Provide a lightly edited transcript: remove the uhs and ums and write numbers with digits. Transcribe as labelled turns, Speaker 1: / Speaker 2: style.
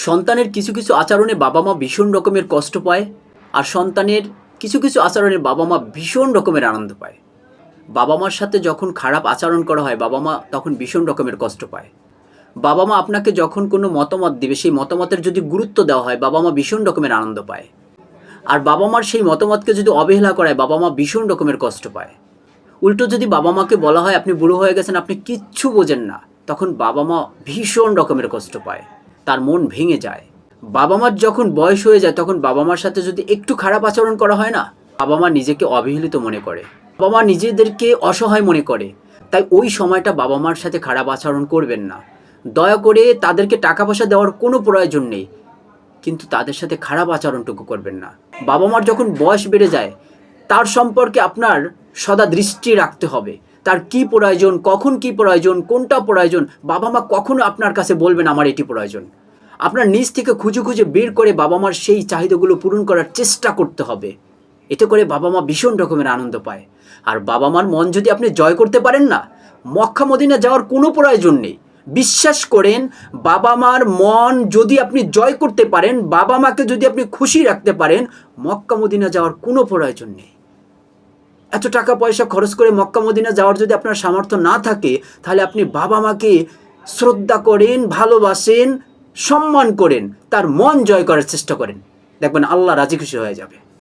Speaker 1: সন্তানের কিছু কিছু আচরণে বাবা মা ভীষণ রকমের কষ্ট পায়, আর সন্তানের কিছু কিছু আচরণে বাবা মা ভীষণ রকমের আনন্দ পায়। বাবা মার সাথে যখন খারাপ আচরণ করা হয় বাবা মা তখন ভীষণ রকমের কষ্ট পায়। বাবা মা আপনাকে যখন কোনো মতামত দিবে সেই মতামতের যদি গুরুত্ব দেওয়া হয় বাবা মা ভীষণ রকমের আনন্দ পায়। আর বাবা মার সেই মতামতকে যদি অবহেলা করায় বাবা মা ভীষণ রকমের কষ্ট পায়। উল্টো যদি বাবা মাকে বলা হয় আপনি বুড়ো হয়ে গেছেন, আপনি কিচ্ছু বোঝেন না, তখন বাবা মা ভীষণ রকমের কষ্ট পায়, তার মন ভেঙে যায়। বাবা মার যখন বয়স হয়ে যায় তখন বাবা মার সাথে যদি একটু খারাপ আচরণ করা হয় না, বাবা মা নিজেকে অবহেলিত মনে করে, বাবা মা নিজেদেরকে অসহায় মনে করে। তাই ওই সময়টা বাবা মার সাথে খারাপ আচরণ করবেন না। দয়া করে তাদেরকে টাকা পয়সা দেওয়ার কোনো প্রয়োজন নেই, কিন্তু তাদের সাথে খারাপ আচরণটুকু করবেন না। বাবা মার যখন বয়স বেড়ে যায় তার সম্পর্কে আপনার সদা দৃষ্টি রাখতে হবে। তার কি প্রয়োজন, কখন কি প্রয়োজন, কোনটা প্রয়োজন, বাবা মা কখনো আপনার কাছে বলবেন আমার এটি প্রয়োজন। আপনার নিজ থেকে খুঁজে খুঁজে বের করে বাবা মার সেই চাহিদাগুলো পূরণ করার চেষ্টা করতে হবে। এতে করে বাবা মা ভীষণ রকমের আনন্দ পায়। আর বাবা মার মন যদি আপনি জয় করতে পারেন না, মক্কা মদিনা যাওয়ার কোনো প্রয়োজন নেই। বিশ্বাস করেন, বাবা মার মন যদি আপনি জয় করতে পারেন, বাবা মাকে যদি আপনি খুশি রাখতে পারেন, মক্কা মদিনা যাওয়ার কোনো প্রয়োজন নেই। এত টাকা পয়সা খরচ করে মক্কা মদিনা যাওয়ার যদি আপনার সামর্থ্য না থাকে, তাহলে আপনি বাবা মাকে শ্রদ্ধা করেন, ভালোবাসেন, সম্মান করেন, তার মন জয় করার চেষ্টা করেন, দেখবেন আল্লাহ রাজি খুশি হয়ে যাবে।